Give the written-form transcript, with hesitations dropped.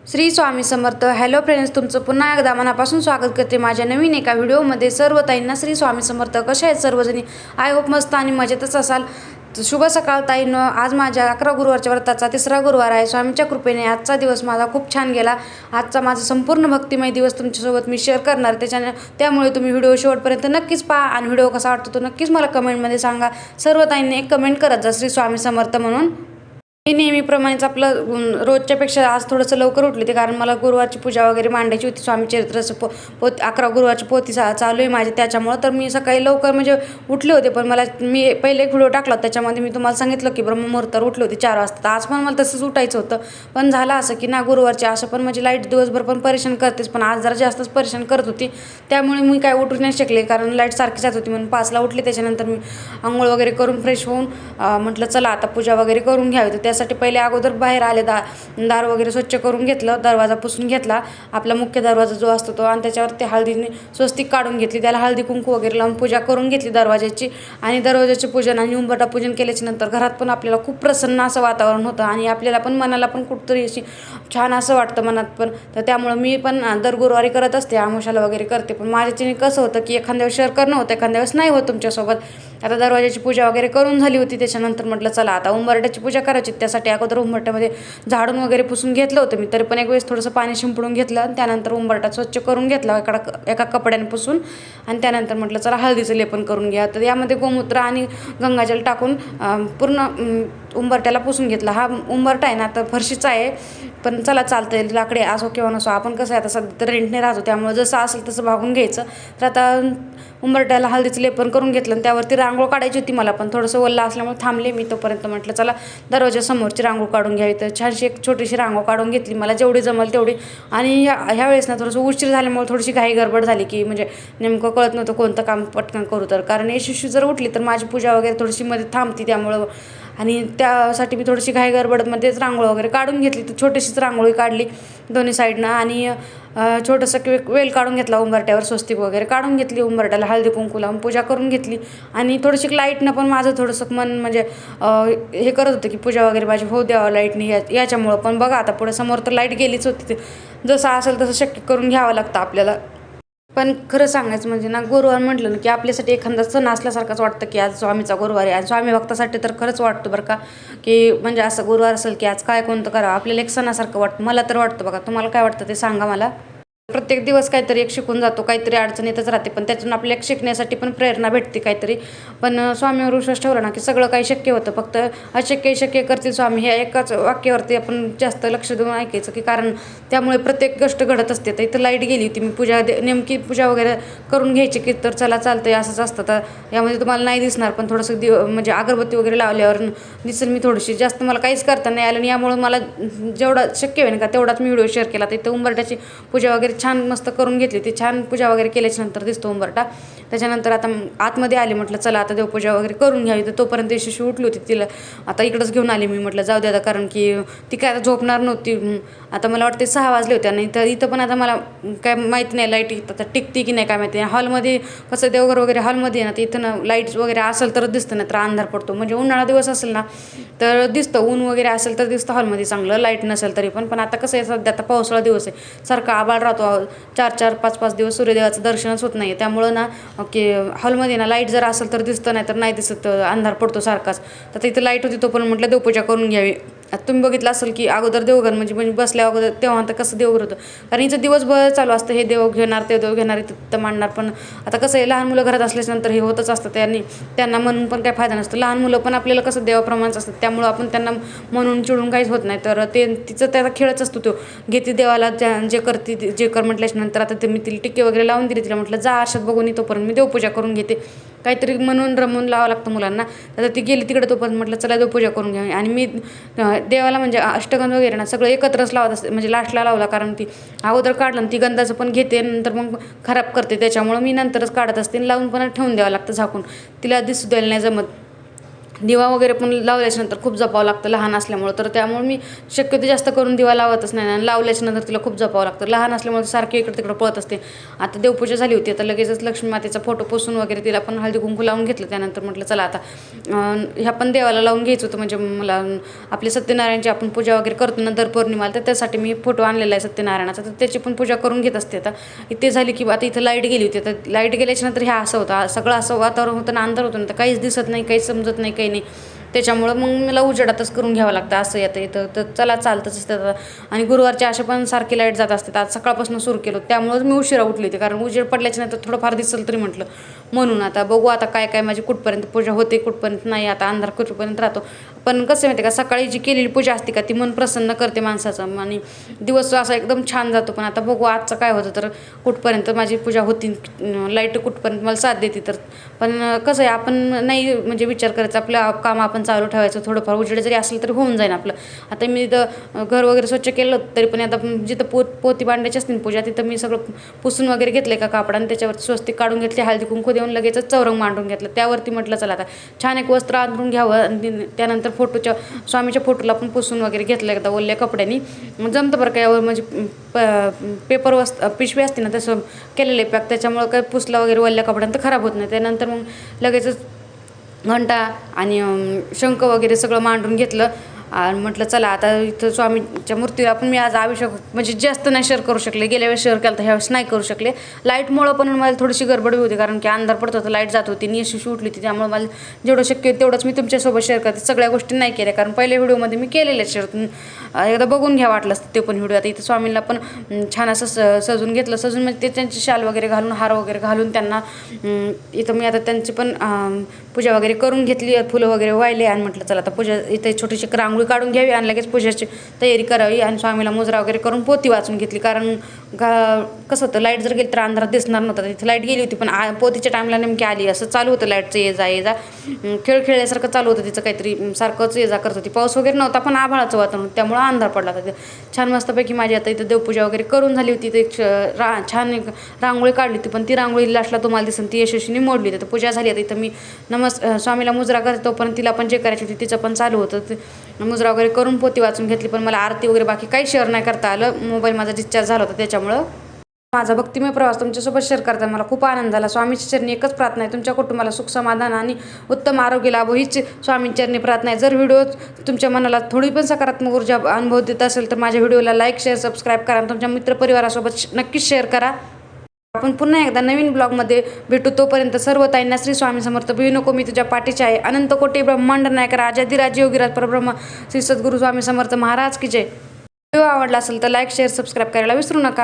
Shri Swami Samarth. Hello friends, तुमचं पुन्हा एकदा मनापासून स्वागत करते माझ्या नवीन एका व्हिडिओमध्ये. सर्व ताईंना श्री स्वामी समर्थ. कशा आहेत सर्वजणी? आय होप मस्त आणि मजेतच असाल. शुभ सकाळ ताईंनो. आज माझ्या 11 गुरुवारच्या व्रताचा 3रा गुरुवार आहे. स्वामीच्या कृपेने आजचा दिवस माझा खूप छान गेला. आजचा माझा संपूर्ण भक्तिमय दिवस तुमच्यासोबत मी शेअर करणार. त्यामुळे तुम्ही व्हिडिओ शेवटपर्यंत नक्कीच पहा आणि व्हिडिओ कसा वाटतो तो नक्कीच मला कमेंटमध्ये सांगा. सर्व ताईंनी एक कमेंट करत जा श्री स्वामी समर्थ म्हणून. मी नेहमीप्रमाणेच आपलं रोजच्यापेक्षा आज थोडंसं लवकर उठले ते, कारण मला गुरुवारची पूजा वगैरे मांडायची होती. स्वामी चरित्राचं पोत 11 गुरुवारची पोथी चालू आहे माझी, त्याच्यामुळं तर मी सकाळी लवकर म्हणजे उठले होते. पण मी पहिले एक व्हिडिओ टाकला त्याच्यामध्ये मी तुम्हाला सांगितलं की ब्रह्ममुहूर्तावर उठले होते 4 वाजता. तर आज पण मला तसंच उठायचं होतं, पण झालं असं की ना गुरुवारची असं पण म्हणजे लाईट दिवसभर पण परेशान करतेच, पण आज जरा जास्तच परेशान करत होती. त्यामुळे मी काय उठू नाही शकले, कारण लाईट सारखी जात होती. म्हणून 5ला उठले. त्याच्यानंतर मी आंघोळ वगैरे करून फ्रेश होऊन म्हटलं चला आता पूजा वगैरे करून घ्यावी. तर त्यासाठी पहिले अगोदर बाहेर आले, दार वगैरे स्वच्छ करून घेतलं, दरवाजा पुसून घेतला आपला मुख्य दरवाजा जो असतो तो, आणि त्याच्यावरती हळदीने स्वस्तिक काढून घेतली, त्याला हळदी कुंकू वगैरे लावून पूजा करून घेतली दरवाजाची. आणि दरवाजाचे पूजन आणि उंबरठा पूजन केल्याच्या नंतर घरात पण आपल्याला खूप प्रसन्न असं वातावरण होतं आणि आपल्याला पण मनाला पण कुठंतरी अशी छान असं वाटतं मनात पण. तर त्यामुळं मी पण दर गुरुवारी करत असते, आमुषाला वगैरे करते. पण माझ्याच्याने कसं होतं की एखाद्या वेळेस शेअर करणं होतं, एखाद्या वेळेस नाही होत तुमच्यासोबत. आता दरवाजाची पूजा वगैरे करून झाली होती. त्याच्यानंतर म्हटलं चला आता उंबरठ्याची पूजा करायची. त्यासाठी अगोदर उंबरठ्यामध्ये झाडून वगैरे पुसून घेतलं होतं मी, तरी पण एक वेळेस थोडंसं पाणी शिंपडून घेतलं आणि त्यानंतर उंबरठा स्वच्छ करून घेतला एका कपड्याने पुसून. आणि त्यानंतर म्हटलं चला हळदीचं लेपन करून घ्या. तर यामध्ये गोमूत्र आणि गंगाजल टाकून पूर्ण उंबरट्याला पुसून घेतला. हा उंबरठा आहे ना तर फरशीचा आहे, पण चला चालतं, लाकडे असो किंवा नसो, आपण कसं आहे आता सध्या तर रेंटने राहतो, त्यामुळे जसं असेल तसं भागून घ्यायचं. तर आता उंबरट्याला हळदीचं लेपन करून घेतलं आणि त्यावरती रांगोळ काढायची होती मला, पण थोडंसं वल्ला असल्यामुळे थांबले मी. तोपर्यंत म्हटलं चला दरवाजासमोरची रांगोळ काढून घ्यावी. तर छानशी एक छोटीशी रांगोळ काढून घेतली, मला जेवढी जमल तेवढी. आणि ह्या वेळेस ना थोडंसं उशीर झाल्यामुळे थोडीशी घाई गडबड झाली, की म्हणजे नेमकं कळत नव्हतं कोणतं काम पटकन करू. तर कारण यशस्वी जर उठली तर माझी पूजा वगैरे थोडीशी मध्ये थांबती, त्यामुळं आणि त्यासाठी मी थोडीशी घाई गडबडमध्येच रांगोळ वगैरे काढून घेतली. तर छोटीशीच रांगोळी काढली दोन्ही साईडनं आणि छोटंसं वेल काढून घेतला उंबरट्यावर, स्वस्तिक वगैरे काढून घेतली, उंबरट्याला हळदी कुंकू लावून पूजा करून घेतली. आणि थोडीशी लाईटनं पण माझं थोडंसं मन म्हणजे हे करत होतं की पूजा वगैरे माझी होऊ द्यावं लाईटनी याच्यामुळं. पण बघा आता पुढे समोर तर लाईट गेलीच होती. जसं असेल तसं शक्य करून घ्यावं लागतं आपल्याला. पण खरं सांगायचं म्हणजे ना, गुरुवार म्हटलं ना की आपल्यासाठी एखादा सण असल्यासारखंच वाटतं की आज स्वामीचा गुरुवार आहे. आणि स्वामी भक्तासाठी तर खरंच वाटतं बरं का, की म्हणजे असं गुरुवार असेल की आज काय कोणतं करावं, आपल्याला एक सणासारखं वाटतं. मला तर वाटतं बघा, तुम्हाला काय वाटतं ते सांगा मला. प्रत्येक दिवस काहीतरी एक शिकून जातो, काहीतरी अडचण येतच राहते, पण त्यातून आपल्याला एक शिकण्यासाठी पण प्रेरणा भेटते काहीतरी. पण स्वामीवर विश्वास ठेवला ना की सगळं काही शक्य होतं. फक्त अशक्य शक्य करतील स्वामी, ह्या एकाच वाक्यावरती आपण जास्त लक्ष देऊन ऐकायचं, की कारण त्यामुळे प्रत्येक गोष्ट घडत असते. तर इथं लाईट गेली होती, मी नेमकी पूजा वगैरे करून घ्यायची की तर चला चालतंय असंच असतं. तर यामध्ये तुम्हाला नाही दिसणार, पण थोडंसं म्हणजे अगरबत्ती वगैरे लावल्यावर दिसेल मी थोडीशी. जास्त मला काहीच करता नाही आलं आणि यामुळे मला जेवढं शक्य होईल का तेवढाच मी व्हिडिओ शेअर केला. तर इथं उंबरट्याची पूजा वगैरे छान मस्त करून घेतली. ती छान पूजा वगैरे केल्याच्या नंतर दिसतो उंबरठा. त्याच्यानंतर आता आतमध्ये आली, म्हटलं चला आता देवपूजा वगैरे करून घ्यावी. तर तोपर्यंत यशस्वी उठली होती, तिला आता इकडंच घेऊन आली मी. म्हटलं जाऊ दे आता, कारण की ती काय आता झोपणार नव्हती. आता मला वाटते 6 वाजले होते. आणि तर इथं पण आता मला काय माहिती नाही लाईट आता टिकती की नाही काय माहिती. हॉलमध्ये कसं देवघर वगैरे हॉलमध्ये आहे ना, तर इथं ना लाईट्स वगैरे असेल तरच दिसतं, नाही तर अंधार पडतो. म्हणजे उन्हाळा दिवस असेल ना तर दिसतं, ऊन वगैरे असेल तर दिसतं हॉलमध्ये चांगलं, लाईट नसेल तरी पण. पण आता कसं आहे सध्या आता पावसाळा दिवस आहे, सारखा आभाळ राहतो, 4-4, 5-5 दिवस सूर्यदेवाचं दर्शनच होत नाही. त्यामुळं ना की हॉलमध्ये ना लाईट जर असेल तर दिसतं, नाही तर नाही दिसत, अंधार पडतो सारखाच. तर तिथं लाईट होती, तो पण म्हटलं देवपूजा करून घ्यावी. आता तुम्ही बघितलं असेल की अगोदर देवघर म्हणजे बसल्या अगोदर तेव्हा आता कसं देवघर होतं, कारण हिचं दिवसभर चालू असतं, हे देव घेणार ते देव घेणार तिथं मांडणार. पण आता कसं आहे, लहान मुलं घरात असल्यानंतर हे होतच असतं, त्यांना म्हणून पण काही फायदा नसतो. लहान मुलं पण आपल्याला कसं देवाप्रमाणेच असतात, त्यामुळं आपण त्यांना म्हणून चिडून काहीच होत नाही. तर तिचं त्याचा खेळच असतो, तो घेते देवाला जे करते जे कर म्हटल्याच्यानंतर. आता ते मी तिला टिक्के वगैरे लावून दिली, तिला म्हटलं जा आरशात बघून तोपर्यंत मी देवपूजा करून घेते. काहीतरी म्हणून रमून लावावं लागतं मुलांना. आता ती गेली तिकडे, तोपर्यंत म्हटलं चला देवपूजा करून घ्यावी. आणि मी देवाला म्हणजे अष्टगंध वगैरे ना सगळं एकत्रच लावत असते, म्हणजे लास्टला लावला, कारण ती अगोदर काढलं ती गंधाचं पण घेते, नंतर मग खराब करते, त्याच्यामुळं मी नंतरच काढत असते. लावून पण ठेवून द्यावं लागतं झाकून, तिला दिसू द्यायला नाही जमत. दिवा वगैरे पण लावल्याच्यानंतर खूप जपावं लागतं लहान असल्यामुळं, तर त्यामुळे मी शक्यतो जास्त करून दिवा लावतच नाही आणि लावल्याच्यानंतर तिला खूप जपावं लागतं. लहान असल्यामुळे सारखी इकडं तिकडं पळत असते. आता देवपूजा झाली होती, आता लगेचच लक्ष्मी मातेचा फोटो पुसून वगैरे तिला पण हळदी कुंकू लावून घेतलं. त्यानंतर म्हटलं चला आता ह्या पण देवाला लावून घ्यायचं होतं, म्हणजे मला आपले सत्यनारायणची आपण पूजा वगैरे करतो ना दर पौर्णिमाला, तर त्यासाठी मी फोटो आणलेला आहे सत्यनारायणाचा, तर त्याची पण पूजा करून घेत असते. आता ते झाली की आता इथं लाईट गेली होती, तर लाईट गेल्याच्यानंतर ह्या असं होतं, सगळं असं वातावरण होतं ना, अंधार होतं ना, तर काहीच दिसत नाही, काहीच समजत नाही, काही नाही. त्याच्यामुळं मग मला उजेडातच करून घ्यावं लागतं असं येतं इथं. तर चला चालतंच असतं. आणि गुरुवारच्या अशा पण सारखी लाईट जात असते, आज सकाळपासून सुरू केलं, त्यामुळंच मी उशिरा उठली होती, कारण उजेड पडल्याच्या नंतर थोडंफार दिसेल तरी म्हटलं, म्हणून आता बघू आता काय काय माझी कुठपर्यंत पूजा होते, कुठपर्यंत नाही, आता अंधार कुठपर्यंत राहतो. पण कसं माहिती का, सकाळी जी केलेली पूजा असते का ती मन प्रसन्न करते माणसाचं आणि दिवस असा एकदम छान जातो. पण आता बघू आजचं काय होतं, तर कुठपर्यंत माझी पूजा होती, लाईट कुठपर्यंत मला साथ देते. तर पण कसं आहे, आपण नाही म्हणजे विचार करायचा, आपलं काम आपण चालू ठेवायचं, थोडंफार उजेड जरी असलं तरी होऊन जाईल आपलं. आता मी इथं घर वगैरे स्वच्छ केलं तरी पण आता जिथं पोती बांधायची असतील पूजा, तिथं मी सगळं पुसून वगैरे घेतलं एका कापडाने, त्याच्यावर स्वस्तिक काढून घेतले, हळदी कुंकू देऊन लगेचच चौरंग मांडून घेतलं. त्यावरती म्हटलं चला आता छान एक वस्त्र अंथरून घ्यावं आणि त्यानंतर स्वामीच्या फोटोला पण पुसून वगैरे घेतलं एकदा ओल्या कपड्यांनी. जमतं बरं काय, म्हणजे पेपर पिशवी असते ना तसं केलेलं आहे पॅक, त्याच्यामुळं काय पुसला वगैरे ओल्या कपड्यानं तर खराब होत नाही. त्यानंतर मग लगेचच घंटा आणि शंख वगैरे सगळं मांडून घेतलं आणि म्हटलं चला आता इथं स्वामीच्या मूर्तीला पण मी आज अभिषेक म्हणजे जास्त नाही शेअर करू शकले, गेल्या वेळेस शेअर केलं तर ह्यावेळेस नाही करू शकले. लाईटमुळं पण मला थोडीशी गडबड होती, कारण की अंधार पडत होता, लाईट जात होती, यशस्वी उठली होती, त्यामुळे मला जेवढं शक्य आहे तेवढंच मी तुमच्यासोबत शेअर करते. सगळ्या गोष्टी नाही केल्या, कारण पहिल्या व्हिडिओमध्ये मी केलेल्या शेअर, एकदा बघून घ्या वाटलं असतं ते पण व्हिडिओ. आता इथं स्वामींना पण छान असं सजून घेतलं, सजून म्हणजे ते त्यांची शाल वगैरे घालून, हार वगैरे घालून त्यांना इथं मी आता त्यांची पण पूजा वगैरे करून घेतली, फुलं वगैरे वाहिले आणि म्हटलं चला आता पूजा इथे छोटीशी रांगोळी काढून घ्यावी आणि लगेच पूजेची तयारी करावी आणि स्वामीला मुजरा वगैरे करून पोथी वाचून घेतली. कारण कसं होतं, लाईट जर गेली तर अंधारात दिसणार नव्हतं. तिथे लाईट गेली होती पण पोथीच्या टाईमला नेमकी आली, असं चालू होतं लाईटचं ये जा खेळ खेळल्यासारखं चालू होतं तिचं, काहीतरी सारखंच ये जा करत होती. पाऊस वगैरे नव्हता पण आभाळाचं वातावरण, त्यामुळं अंधार पडला होता. छान मस्तपैकी माझी आता इथं देवपूजा वगैरे करून झाली होती. तर छान एक रांगोळी काढली होती, पण ती रांगोळी लास्टला तुम्हाला दिसून ती यशस्वीने मोडली होती. तर पूजा झाली आता इथं मी स्वामीला मुजरा करतो, तोपर्यंत तिला पण जे करायची होती तिचं पण चालू होतं. ते मुजरा वगैरे करून पोथी वाचून घेतली, पण मला आरती वगैरे बाकी काही शेअर नाही करता आलं, मोबाईल माझा डिस्चार्ज झाला होता. त्याच्यामुळं माझा भक्तिमय प्रवास तुमच्यासोबत शेअर करताना मला खूप आनंद झाला. स्वामीच्या चरणी एकच प्रार्थना आहे, तुमच्या कुटुंबाला सुख समाधान आणि उत्तम आरोग्य लाभो हीच स्वामींच्या चरणी प्रार्थना आहे. जर व्हिडिओ तुमच्या मनाला थोडी पण सकारात्मक ऊर्जा अनुभव देत असेल तर माझ्या व्हिडिओला लाईक शेअर सबस्क्राईब करा आणि तुमच्या मित्रपरिवारासोबत नक्कीच शेअर करा. आपण पुन्हा एकदा नवीन ब्लॉगमध्ये भेटू. तोपर्यंत सर्व ताईंना श्री स्वामी समर्थ. भिऊ नको मी तुझ्या पाठीचे आहे. अनंत कोटी ब्रह्मांड नायक राजाधिराज योगीराज परब्रह्म श्री सद्गुरू स्वामी समर्थ महाराज की जय. व्हिडिओ आवडला असेल तर लाईक शेअर सबस्क्राईब करायला विसरू नका.